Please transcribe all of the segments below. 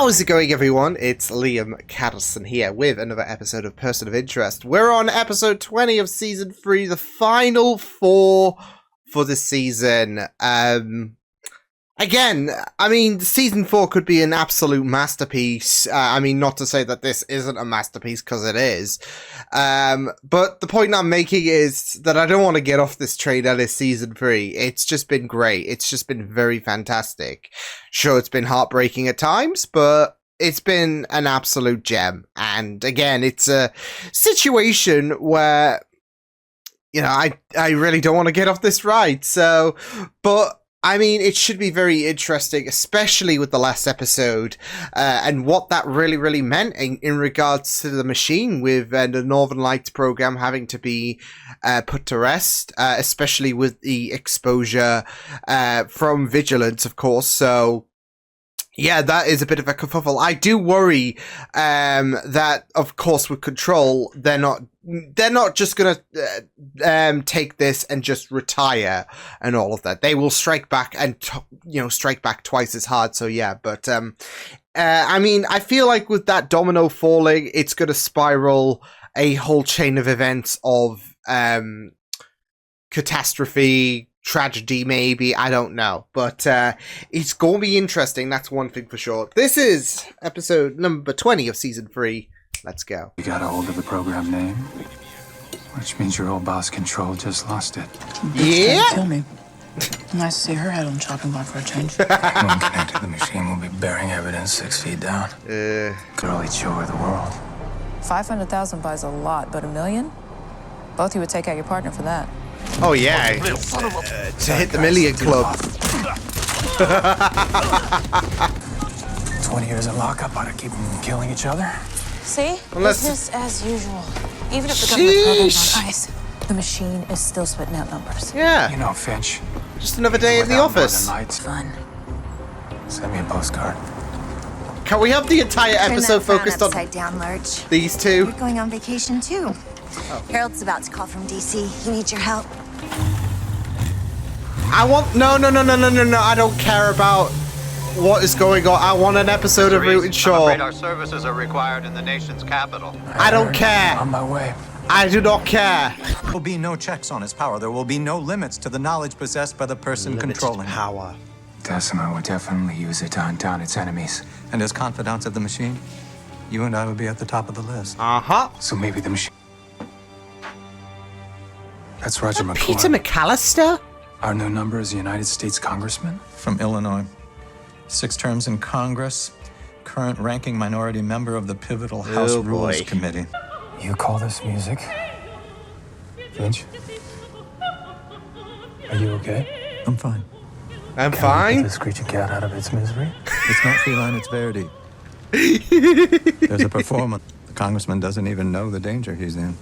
How's it going, everyone? It's Liam Catterson here with another episode of Person of Interest. We're on episode 20 of season 3, the final 4 for the season. Again, I mean, season 4 could be an absolute masterpiece. I mean, not to say that this isn't a masterpiece, because it is. But the point I'm making is that I don't want to get off this train that is season 3. It's just been great. It's just been very fantastic. Sure, it's been heartbreaking at times, but it's been an absolute gem. And again, it's a situation where, you know, I really don't want to get off this ride. So, but I mean, it should be very interesting, especially with the last episode, and what that really meant in regards to the machine with the Northern Lights program having to be put to rest, especially with the exposure from Vigilance, of course. So yeah, that is a bit of a kerfuffle. I do worry that, of course, with Control, they're not just gonna take this and just retire and all of that. They will strike back and strike back twice as hard. So yeah, but I mean, I feel like with that domino falling, it's gonna spiral a whole chain of events of catastrophe, tragedy, maybe, I don't know, but it's gonna be interesting. That's one thing for sure. This is episode number 20 of season 3. Let's go. You got a hold of the program name, which means your old boss Control just lost it. Yeah. Kill me. Nice to see her head on the chopping block for a change. When connected, the machine will be burying evidence 6 feet down. Could really show her the world. 500,000 buys a lot, but $1 million? Both you would take out your partner for that. Oh yeah, to hit the million club. 20 years in lockup ought to keep them from killing each other. See? Unless- Business as usual. Even if the government program's on ice, the machine is still spitting out numbers. Yeah, You know, Finch. just another day in the office. Fun. Send me a postcard. Can we have the entire Turn episode that frown focused on upside down, Lurch. these two? We're going on vacation too. Harold's about to call from DC. He needs your help. I want no. I don't care about what is going on. I want an episode of Root and I'm Shaw. afraid our services are required in the nation's capital. I don't care. On my way. I do not care. There will be no checks on his power. There will be no limits to the knowledge possessed by the person controlling it. Power. Decima would definitely use it to hunt down its enemies. And as confidants of the machine, you and I would be at the top of the list. So maybe the machine. That's Roger McClure. Peter McAllister? Our new number is a United States Congressman. From Illinois. 6 terms in Congress. Current ranking minority member of the pivotal House Rules boy. Committee. You call this music? Finch? Are you okay? I'm fine. I'm Can we fine. get the screeching cat out of its misery? It's not feline, it's Verdi. There's a performance. The congressman doesn't even know the danger he's in.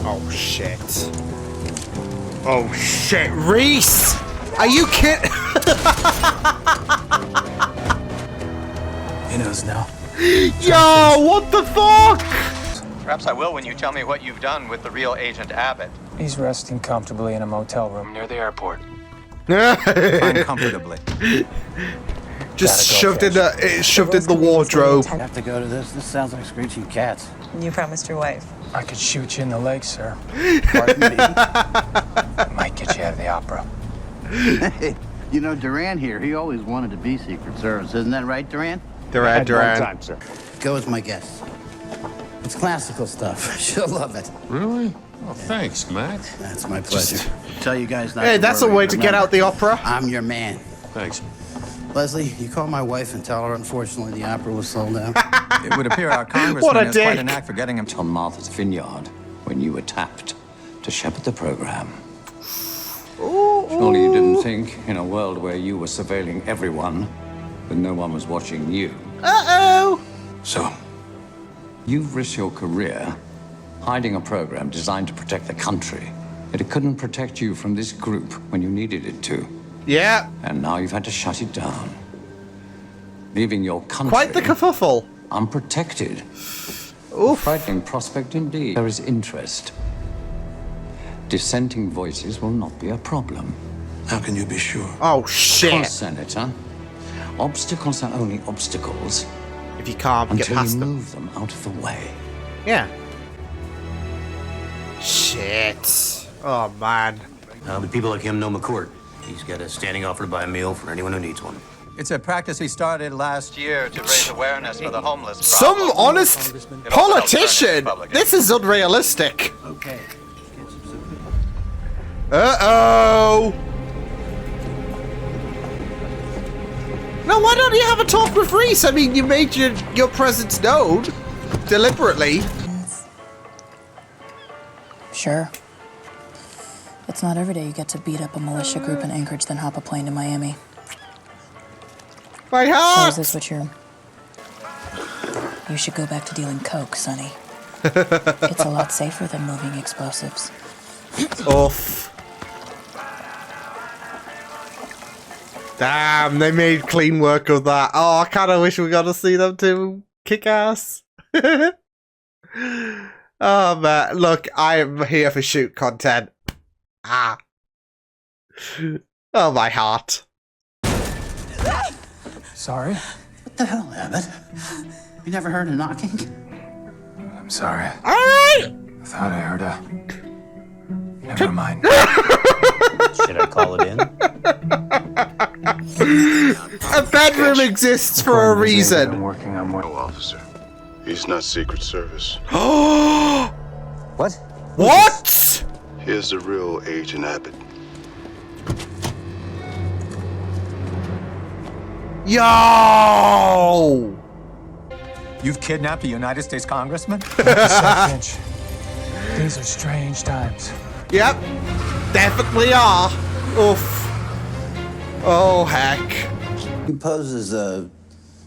Oh shit. Oh shit, Reese! Are you kidding? He knows now. Yo, what the fuck? Perhaps I will when you tell me what you've done with the real Agent Abbott. He's resting comfortably in a motel room near the airport. Fine comfortably. Just Gotta go, shoved in the wardrobe. Have to go to this. This sounds like screeching cats. You promised your wife. I could shoot you in the leg, sir. Pardon me. Might get you out of the opera. Hey, you know Duran here. He always wanted to be Secret Service. Isn't that right, Duran? Duran. sir. Go as my guest. It's classical stuff. She'll love it. Really? Oh, thanks, Mac. That's my pleasure. Tell you guys not Hey, to that's a worry. way to get out the opera. I'm your man. Thanks. Leslie, you call my wife and tell her unfortunately the opera was sold out. It would appear our What congressman a has quite dick. a knack for getting him on Martha's Vineyard when you were tapped to shepherd the program. Surely you didn't think, in a world where you were surveilling everyone, that no one was watching you. Uh-oh. So, you've risked your career hiding a program designed to protect the country, yet it couldn't protect you from this group when you needed it to. Yeah, And now you've had to shut it down, leaving your country quite the kerfuffle. unprotected. Oof. Frightening prospect indeed. There is interest. Dissenting voices will not be a problem. How can you be sure? Oh shit. Senator, Obstacles are only obstacles if you can't get until past you them. move them out of the way. Yeah. Shit. Oh, man. The people like him know McCourt. He's got a standing offer to buy a meal for anyone who needs one. It's a practice he started last Year to raise awareness for the homeless Some problem. honest politician! This is unrealistic. Okay. Uh-oh! No, why don't you have a talk with Reese? I mean, you made your presence known. Deliberately. Sure. It's not every day you get to beat up a militia group in Anchorage, then hop a plane to Miami. My So heart! is this what you're... You should go back to dealing coke, Sonny. It's a lot safer than moving explosives. Oof. Damn, they made clean work of that. Oh, I kind of wish we got to see them too. Kick ass. Oh, man. Look, I am here for shoot content. Ah. Oh, my heart. Sorry? What the hell, Abbott? You never heard of knocking? I'm sorry. Alright! I thought I heard a... Never mind. Should I call it in? A bedroom exists for a I'm reason. working on more. No, officer. He's not Secret Service. What? What? Here's the real Agent Abbott. Yo! You've kidnapped a United States congressman? Finch. These are strange times. Yep. Definitely are. Oof. Oh, heck. You pose as a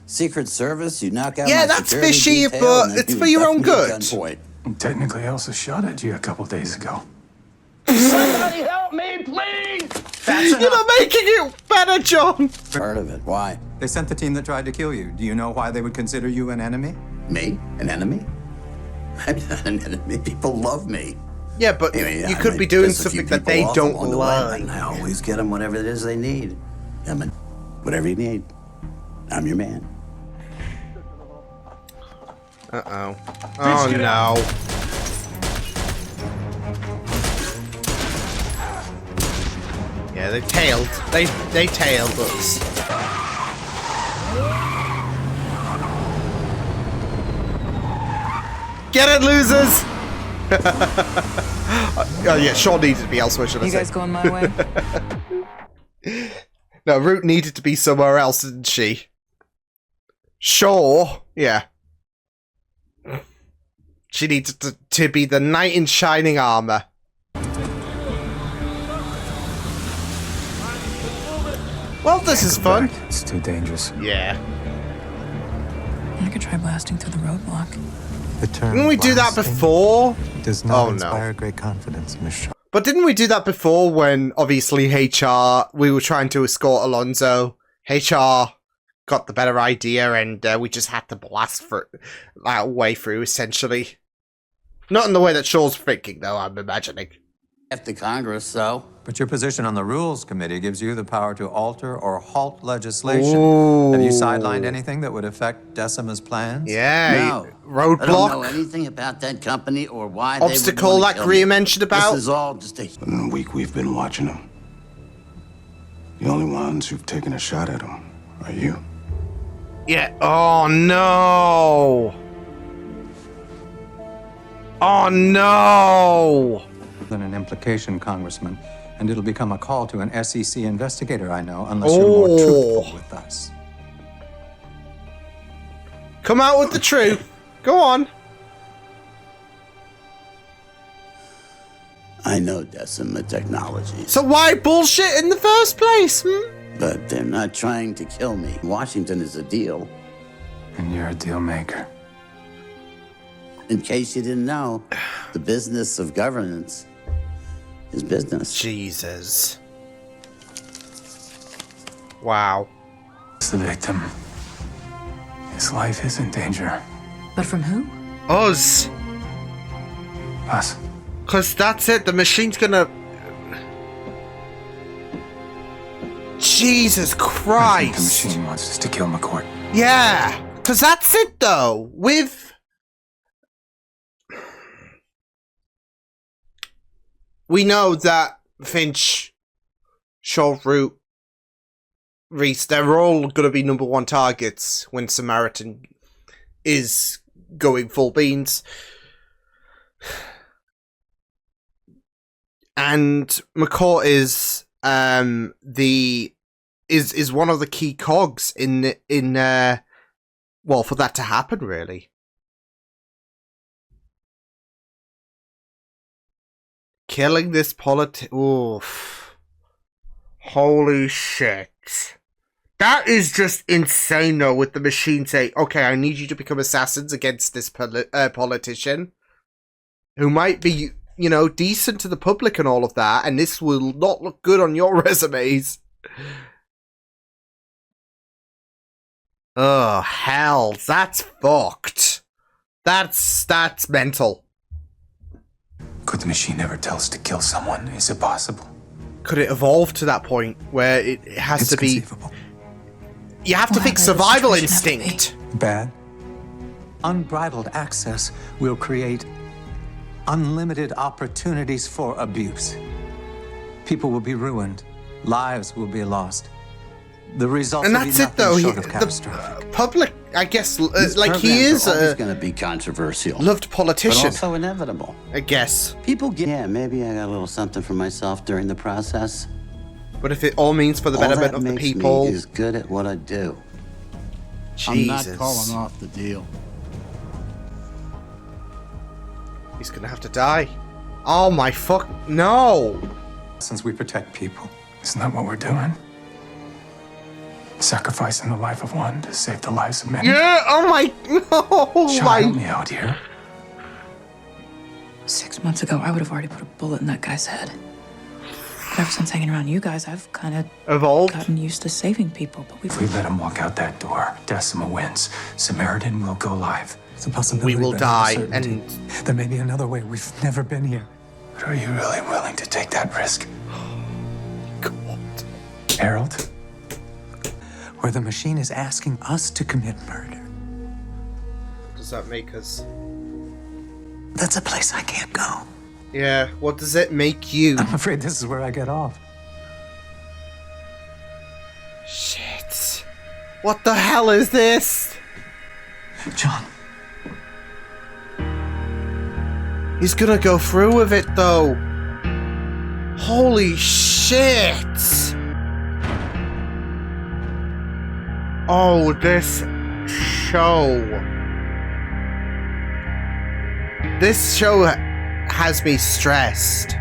Secret Service, you knock out Yeah, my that's security fishy, detail, but and then it's you for your duck own me at good. gunpoint. Technically, I also shot at you a couple days ago. Somebody help me, please! You're not making it better, John. Part of it. Why? They sent the team that tried to kill you. Do you know why they would consider you an enemy? Me? An enemy? I'm not an enemy. People love me. Yeah, but I mean, you I could may be doing piss a few something that people they off don't along the way, like. and I always get them whatever it is they need. Whatever you need. I'm your man. Uh-oh. Oh, no. Yeah, they tailed. They tailed us. Get it, losers! Oh, yeah, Shaw needed to be elsewhere, should I say. You guys going my way? No, Root needed to be somewhere else, didn't she? Shaw? Yeah. She needed to be the knight in shining armor. Well, this is fun. It's too dangerous. Yeah. I could try blasting through the roadblock. The term Didn't we do that blasting before? does Oh, not no. inspire great confidence, Miss Shaw. But didn't we do that before when, obviously, we were trying to escort Alonzo? HR got the better idea and we just had to blast for that way through, essentially. Not in the way that Shaw's thinking, though, I'm imagining. After Congress, so. But your position on the Rules Committee gives you the power to alter or halt legislation. Ooh. Have you sidelined anything that would affect Decima's plans? Yeah, No. I don't know roadblock, anything about that company or why obstacle they would that want to kill Greer me. mentioned about. This is all just a... In the week we've been watching him, the only ones who've taken a shot at him are you. Yeah. Oh no. Oh no. Than an implication, Congressman, and it'll become a call to an SEC investigator, I know, unless you're more truthful with us. Come out with the truth. Go on. I know Decima Technologies, So why bullshit in the first place? but they're not trying to kill me. Washington is a deal. And you're a deal maker. In case you didn't know, the business of governance is business. Jesus. Wow. It's the victim. His life is in danger. But from who? Us. Us. Because that's it. The machine's gonna... Jesus I think the Christ. machine wants us to kill McCourt. Yeah, because that's it though. We know that Finch, Short Route, Reese, they're all going to be number one targets when Samaritan is going full beans. And McCourt is is one of the key cogs in well, for that to happen, really. Killing this oof. Holy shit. That is just insane, though, with the machine saying, okay, I need you to become assassins against this politician who might be, you know, decent to the public and all of that, and this will not look good on your resumes. Oh, hell, that's fucked. That's mental. Could the machine ever tell us to kill someone? Is it possible? Could it evolve to that point where it has It's to be... conceivable. You have to think survival instinct. Bad. Unbridled access will create unlimited opportunities for abuse. People will be ruined. Lives will be lost. The results And will be that's it, though. nothing short of catastrophic. The public, I guess, These like he programs is are always a going to be controversial, loved politician, but also inevitable. I guess. People get, yeah, maybe I got a little something for myself during the process. But if it all means for the betterment of the people... Me is good at what I do. Jesus. I'm not calling off the deal. He's gonna have to die. Oh my fuck... No! Since we protect people. Isn't that what we're doing? Sacrificing the life of one to save the lives of many? Yeah, oh my... Oh Sean, my... help me out here. 6 months ago, I would have already put a bullet in that guy's head. But ever since hanging around you guys, I've kind of evolved, gotten used to saving people. But If we let him walk out that door, Decima wins. Samaritan will go live. It's a possibility. We will but die, not a certainty. and... There may be another way. We've never been here. But are you really willing to take that risk? God. Harold? Where the machine is asking us to commit murder. Does that make us... That's a place I can't go. Yeah, what does it make you? I'm afraid this is where I get off. Shit. What the hell is this? John. He's gonna go through with it, though. Holy shit. Oh, this show. This show has me stressed.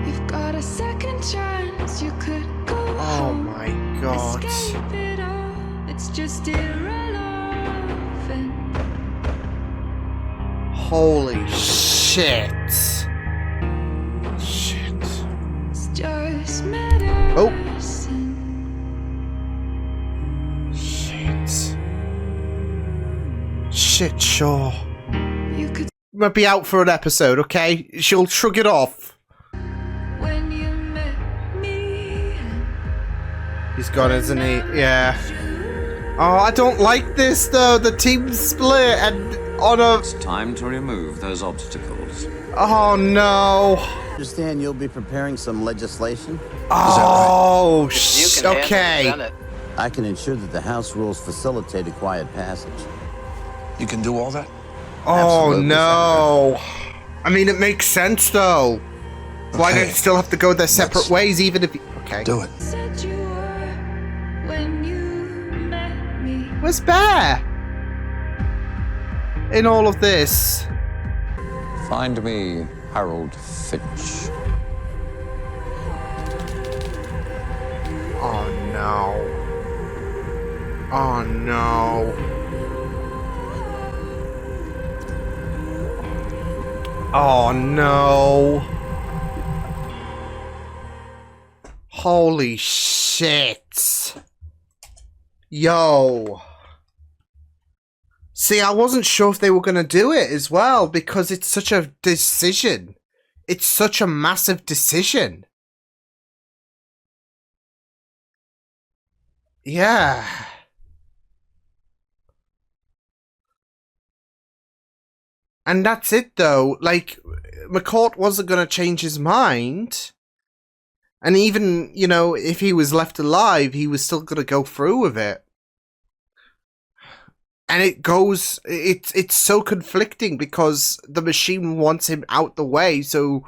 You've got a second chance, you could go. Oh my god. Escape it all, it's just irrelevant. Holy shit. Shit. It's just medicine. Oh. Shit. Shit, sure. You could Might be out for an episode, okay? She'll shrug it off. when you met me. He's gone, isn't he? Yeah. Oh, I don't like this, though. The team split and on a... It's time to remove those obstacles. Oh, no. I understand you'll be preparing some legislation? Oh, You can handle the okay. Senate. I can ensure that the House rules facilitate a quiet passage. You can do all that? Oh, Absolutely, no. I mean, it makes sense, though. Why Okay. don't you still have to go their separate Let's ways, even if... Okay. Do it. Said you were when you met me. Where's Bear? In all of this. Find me Harold Finch. Oh, no. Oh, no. Oh, no. Holy shit. Yo. See, I wasn't sure if they were going to do it as well, because it's such a decision. It's such a massive decision. Yeah. And that's it, though. Like, McCourt wasn't going to change his mind. And even, you know, if he was left alive, he was still going to go through with it. And it's so conflicting because the machine wants him out the way so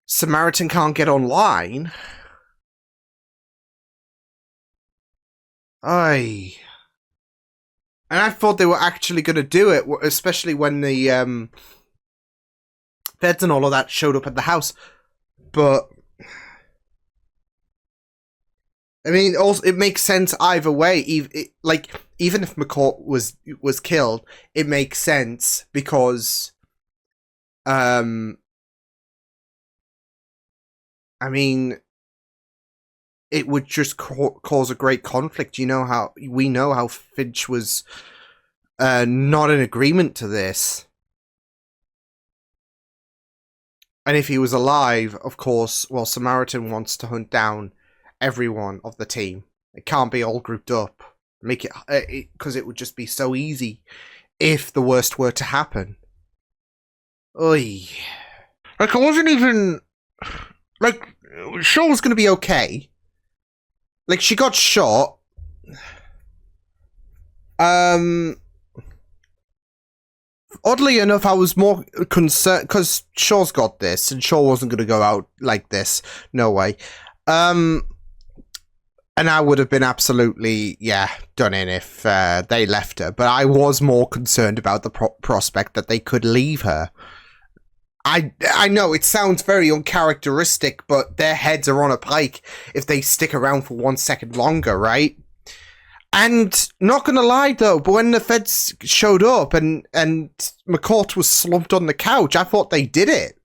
Samaritan can't get online. Aye. And I thought they were actually going to do it, especially when the feds and all of that showed up at the house. But I mean, also it makes sense either way. Even if McCourt was killed, it makes sense because, I mean, it would just cause a great conflict. We know how Finch was not in agreement to this. And if he was alive, of course, well, Samaritan wants to hunt down everyone of the team. It can't be all grouped up. Make it because it would just be so easy if the worst were to happen. Oy. Like, I wasn't even... Like, Shaw was going to be okay. Like, she got shot. Oddly enough, I was more concerned because Shaw's got this, and Shaw wasn't going to go out like this. No way. And I would have been absolutely, done in if they left her. But I was more concerned about the prospect that they could leave her. I know it sounds very uncharacteristic, but their heads are on a pike if they stick around for 1 second longer, right? And not gonna lie though, but when the feds showed up and McCourt was slumped on the couch, I thought they did it.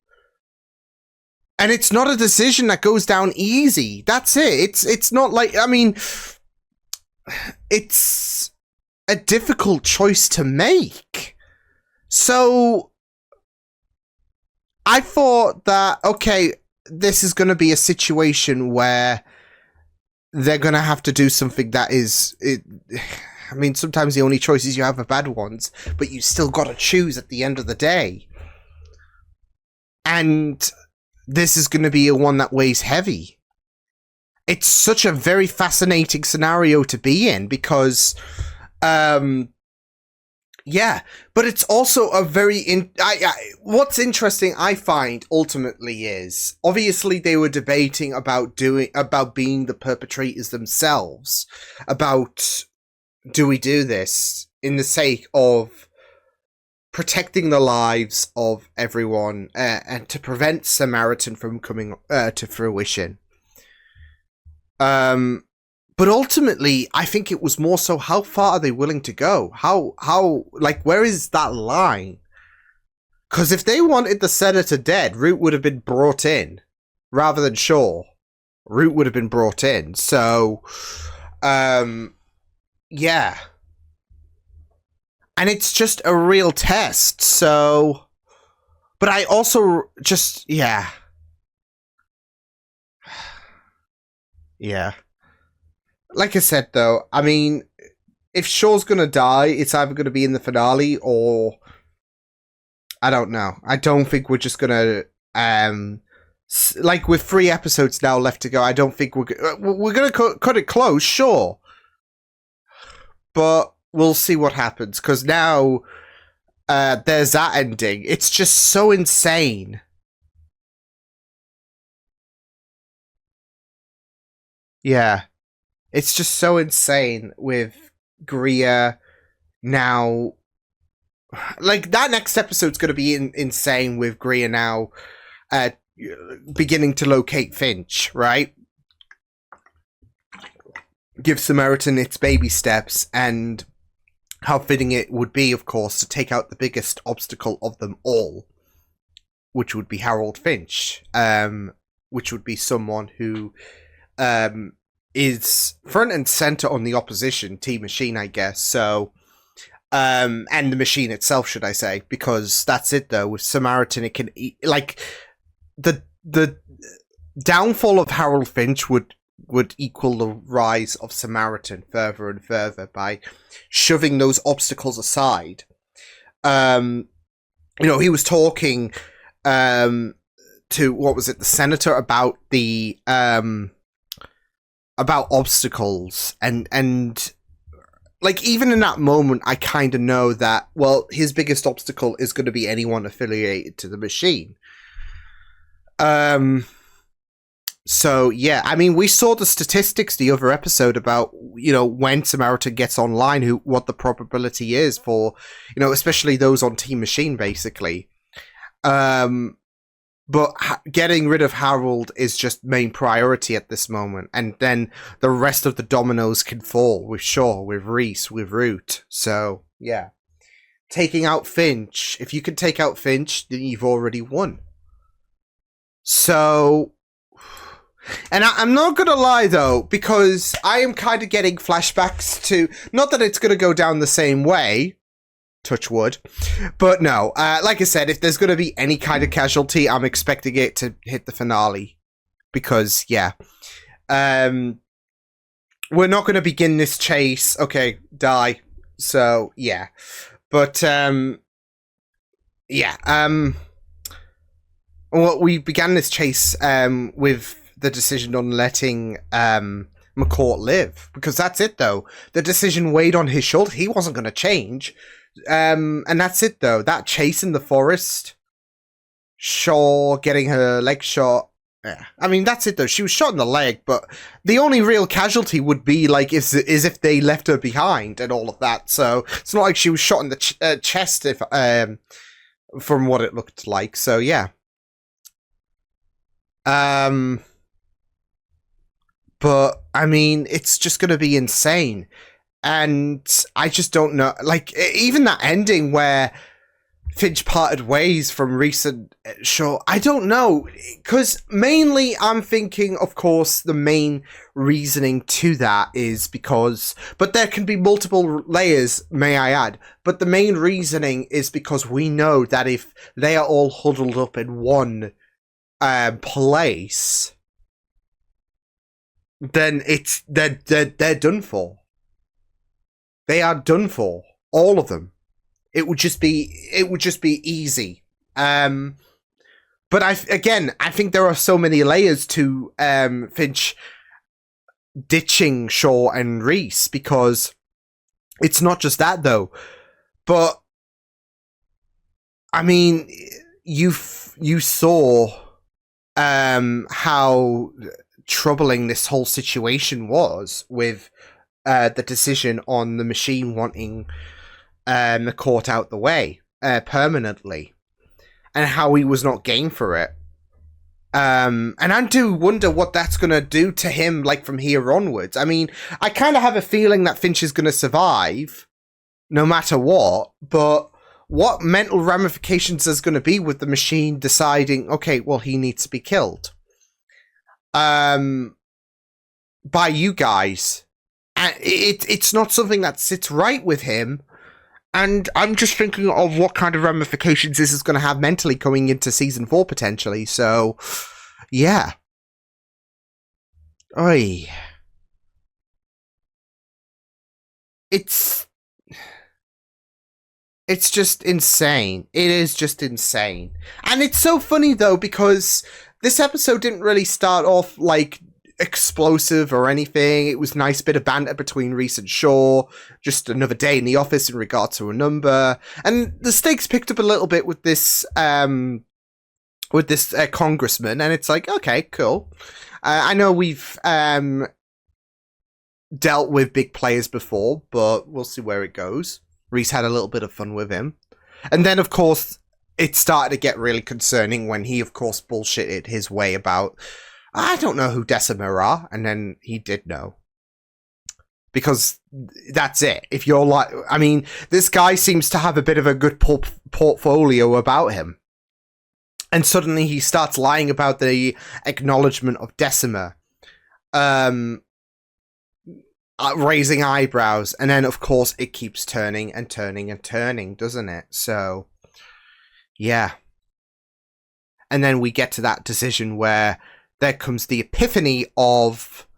And it's not a decision that goes down easy. That's it. It's not like, I mean, it's a difficult choice to make. So I thought that, okay, this is going to be a situation where they're going to have to do something that is... I mean, sometimes the only choices you have are bad ones, but you still got to choose at the end of the day. And this is going to be a one that weighs heavy. It's such a very fascinating scenario to be in because... yeah, but it's also a very... what's interesting, I find, ultimately is... Obviously, they were debating about being the perpetrators themselves. About, do we do this in the sake of protecting the lives of everyone and to prevent Samaritan from coming to fruition? But ultimately, I think it was more so, how far are they willing to go? How like, where is that line? Because if they wanted the senator dead, Root would have been brought in, rather than Shaw. Root would have been brought in. So, yeah. And it's just a real test, so... But I also just, yeah. Yeah. Like I said, though, I mean, if Shaw's gonna die, it's either gonna be in the finale or... I don't know. I don't think we're just gonna... like, with 3 episodes now left to go, I don't think we're gonna cut it close, sure. But we'll see what happens, because now there's that ending. It's just so insane. Yeah. It's just so insane with Greer now. Like, that next episode's going to be insane with Greer now beginning to locate Finch, right? Give Samaritan its baby steps, and how fitting it would be, of course, to take out the biggest obstacle of them all, which would be Harold Finch, which would be someone who is front and center on the opposition Team Machine, I guess. So, and the machine itself, should I say, because that's it though. With Samaritan, it can, like, the downfall of Harold Finch would would equal the rise of Samaritan further and further by shoving those obstacles aside. He was talking to, what was it, the senator about the about obstacles, and like, even in that moment, I kind of know that, well, his biggest obstacle is going to be anyone affiliated to the machine. So, yeah, I mean, we saw the statistics the other episode about, when Samaritan gets online, what the probability is for, especially those on Team Machine, basically. But getting rid of Harold is just main priority at this moment. And then the rest of the dominoes can fall with Shaw, with Reese, with Root. So, yeah. Taking out Finch. If you can take out Finch, then you've already won. So... And I'm not going to lie, though, because I am kind of getting flashbacks to... Not that it's going to go down the same way... Touch wood. But no, like I said, if there's going to be any kind of casualty, I'm expecting it to hit the finale. Because, yeah. We're not going to begin this chase. Okay, die. So, yeah. But, yeah. Well, we began this chase with the decision on letting McCourt live. Because that's it, though. The decision weighed on his shoulder. He wasn't going to change. And that's it, though. That chase in the forest, Shaw getting her leg shot. Yeah. I mean, that's it, though. She was shot in the leg, but the only real casualty would be, like, is if they left her behind and all of that. So it's not like she was shot in the chest, if from what it looked like. So yeah. But I mean, it's just gonna be insane. And I just don't know, like, even that ending where Finch parted ways from recent show, I don't know, because mainly I'm thinking, of course, the main reasoning to that is because, but there can be multiple layers, may I add, but the main reasoning is because we know that if they are all huddled up in one place, then they're done for. They are done for, all of them. It would just be easy. But I think there are so many layers to Finch ditching Shaw and Reese, because it's not just that, though. But I mean, you saw how troubling this whole situation was with the decision on the machine wanting McCourt out the way permanently, and how he was not game for it. And I do wonder what that's going to do to him, like, from here onwards. I mean, I kind of have a feeling that Finch is going to survive no matter what, but what mental ramifications there's going to be with the machine deciding, okay, well, he needs to be killed by you guys. And it's not something that sits right with him. And I'm just thinking of what kind of ramifications this is going to have mentally going into season 4 potentially. So, yeah. Oy. It's just insane. It is just insane. And it's so funny, though, because this episode didn't really start off, like, explosive or anything. It was a nice bit of banter between Reese and Shaw, just another day in the office in regard to a number, and the stakes picked up a little bit with this congressman, and it's like, okay, cool. I know we've dealt with big players before, but we'll see where it goes. Reese had a little bit of fun with him, and then of course it started to get really concerning when he of course bullshitted his way about, I don't know who Decima are, and then he did know. Because that's it. If you're like, I mean, this guy seems to have a bit of a good portfolio about him. And suddenly he starts lying about the acknowledgement of Decima. Raising eyebrows. And then, of course, it keeps turning and turning and turning, doesn't it? So, yeah. And then we get to that decision where there comes the epiphany of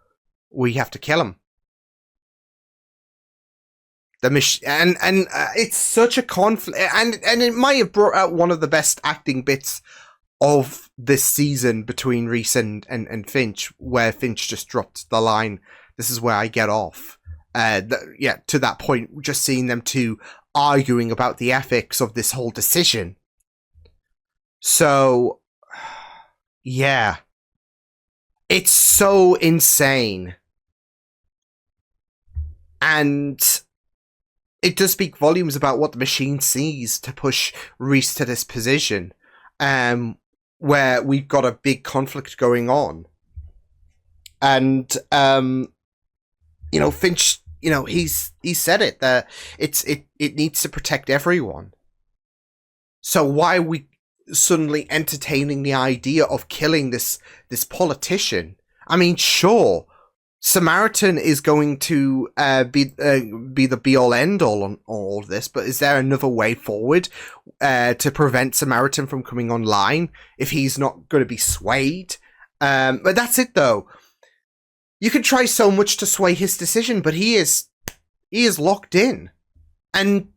we have to kill him. And it's such a conflict, and it might have brought out one of the best acting bits of this season between Reese and Finch, where Finch just dropped the line, "This is where I get off." To that point, just seeing them two arguing about the ethics of this whole decision. So, yeah. It's so insane. And it does speak volumes about what the machine sees to push Reese to this position, where we've got a big conflict going on. And, Finch, he said it, that it needs to protect everyone. So why are we suddenly entertaining the idea of killing this politician? I mean, sure, Samaritan is going to be the be-all end-all on all of this, but is there another way forward to prevent Samaritan from coming online if he's not going to be swayed? But that's it, though. You can try so much to sway his decision, but he is locked in. And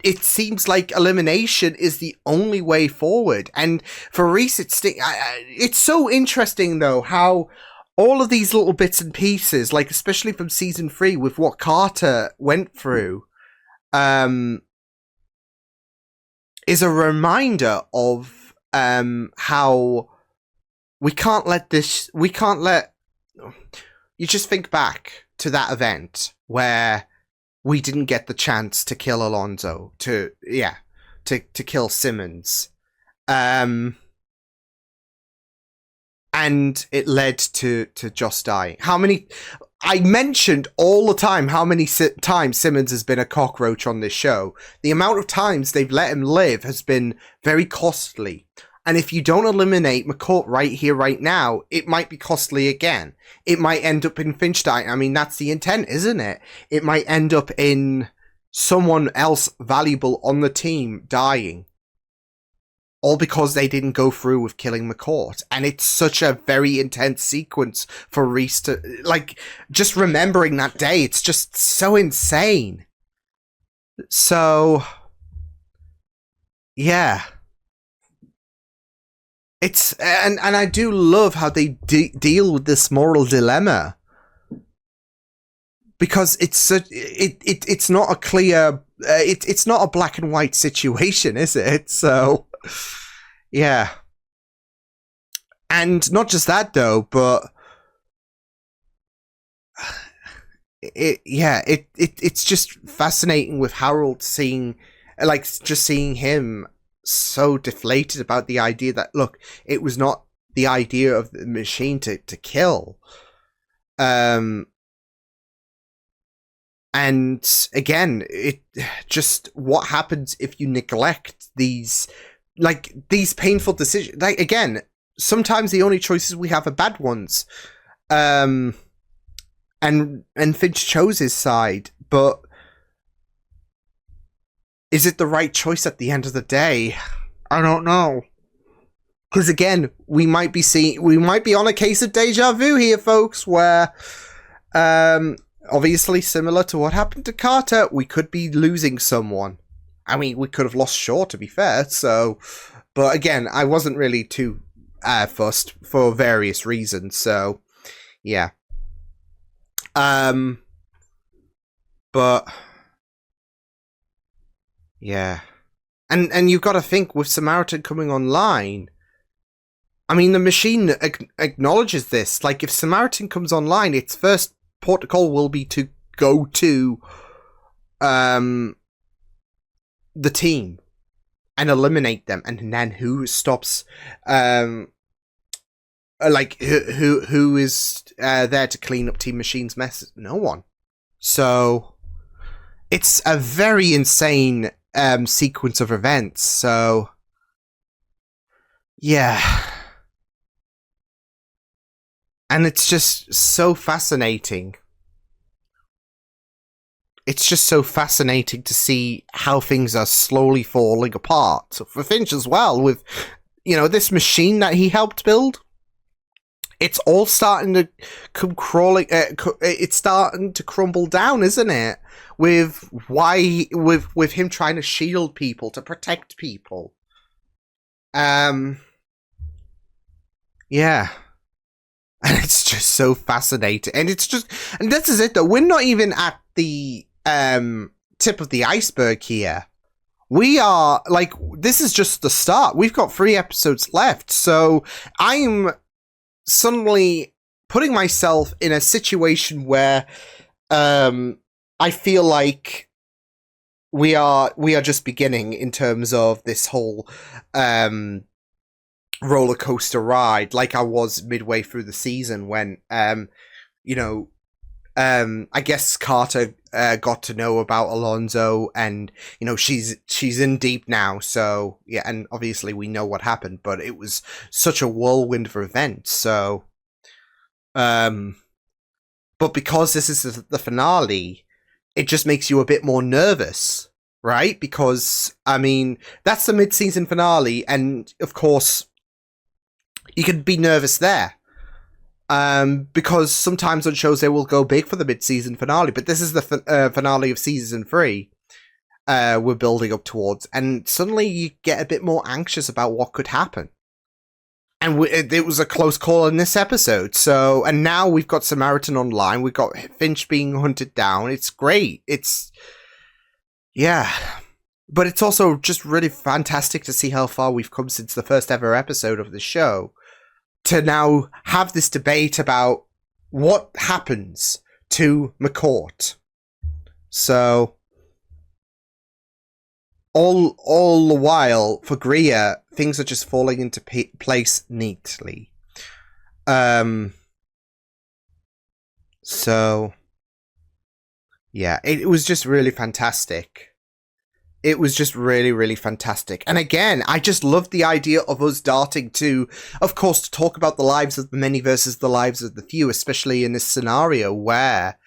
it seems like elimination is the only way forward. And for Reese, it's so interesting, though, how all of these little bits and pieces, like especially from season 3 with what Carter went through, is a reminder of how we can't let you just think back to that event where we didn't get the chance to kill Alonzo, to kill Simmons. And it led to Joss dying. I mentioned all the time how many times Simmons has been a cockroach on this show. The amount of times they've let him live has been very costly. And if you don't eliminate McCourt right here, right now, it might be costly again. It might end up in Finch dying. I mean, that's the intent, isn't it? It might end up in someone else valuable on the team dying. All because they didn't go through with killing McCourt. And it's such a very intense sequence for Reese to... just remembering that day, it's just so insane. So... yeah. It's... And I do love how they deal with this moral dilemma. Because it's it's not a clear... it's not a black and white situation, is it? So... yeah. And not just that, though, but... it's just fascinating with Harold seeing him so deflated about the idea that, look, it was not the idea of the machine to kill. And again, it just what happens if you neglect these painful decisions. Again, sometimes the only choices we have are bad ones. And Finch chose his side, but is it the right choice at the end of the day? I don't know. Because again, we might be on a case of deja vu here, folks, where obviously similar to what happened to Carter, we could be losing someone. I mean, we could have lost Shaw, to be fair, so... But again, I wasn't really too fussed for various reasons, so... yeah. But... yeah. And you've got to think, with Samaritan coming online... I mean, the machine acknowledges this. Like, if Samaritan comes online, its first protocol will be to go to... the team and eliminate them, and then who stops who is there to clean up Team Machine's mess? No one. So it's a very insane sequence of events. So yeah, and it's just so fascinating. It's just so fascinating to see how things are slowly falling apart. For Finch as well, with, this machine that he helped build. it's all starting to come crawling. It's starting to crumble down, isn't it? With him trying to shield people, to protect people. Yeah. And it's just so fascinating. And it's just, and this is it though. We're not even at the tip of the iceberg here. We are, like, this is just the start. We've got 3 episodes left. So I'm suddenly putting myself in a situation where I feel like we are just beginning in terms of this whole roller coaster ride, like I was midway through the season when you know, I guess Carter got to know about Alonzo, and you know, she's in deep now, so yeah, and obviously we know what happened, but it was such a whirlwind of events. So but because this is the finale, it just makes you a bit more nervous, right? Because I mean, that's the mid-season finale, and of course you can be nervous there. Because sometimes on shows they will go big for the mid-season finale, but this is the finale of season 3 we're building up towards, and suddenly you get a bit more anxious about what could happen. And it was a close call in this episode, so, and now we've got Samaritan online, we've got Finch being hunted down, it's great, it's, yeah. But it's also just really fantastic to see how far we've come since the first ever episode of the show, to now have this debate about what happens to McCourt. So, all the while, for Greer, things are just falling into place neatly. So, yeah, it was just really fantastic. It was just really, really fantastic. And again, I just loved the idea of us darting to, of course, to talk about the lives of the many versus the lives of the few, especially in this scenario where,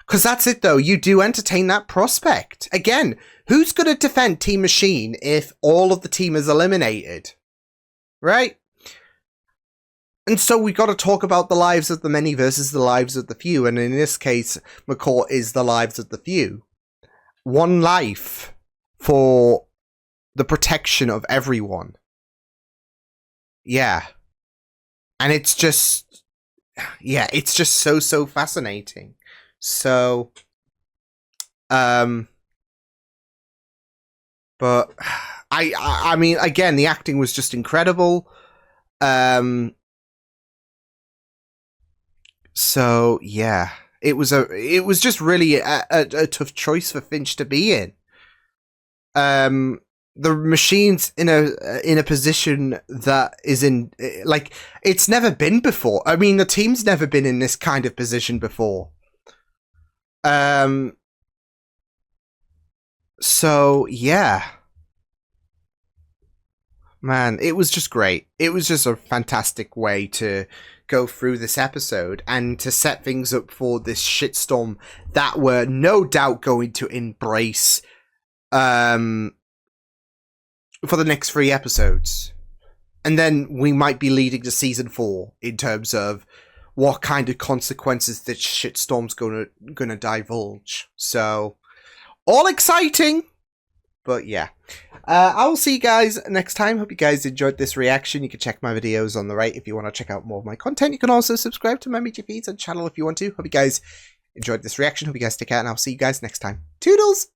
because that's it though, you do entertain that prospect. Again, who's going to defend Team Machine if all of the team is eliminated? Right? And so we got to talk about the lives of the many versus the lives of the few. And in this case, McCourt is the lives of the few. One life for the protection of everyone. Yeah. And it's just, yeah, it's just so fascinating. So, but I mean, again, the acting was just incredible. So yeah, it was just really a tough choice for Finch to be in. The machine's in a position that is in, like, it's never been before. I mean, the team's never been in this kind of position before. So yeah, man, it was just great. It was just a fantastic way to go through this episode and to set things up for this shitstorm that we're no doubt going to embrace for the next 3 episodes. And then we might be leading to season 4 in terms of what kind of consequences this shitstorm's gonna divulge. So, all exciting! But yeah. I will see you guys next time. Hope you guys enjoyed this reaction. You can check my videos on the right if you want to check out more of my content. You can also subscribe to my media feeds and channel if you want to. Hope you guys enjoyed this reaction. Hope you guys take care, and I'll see you guys next time. Toodles!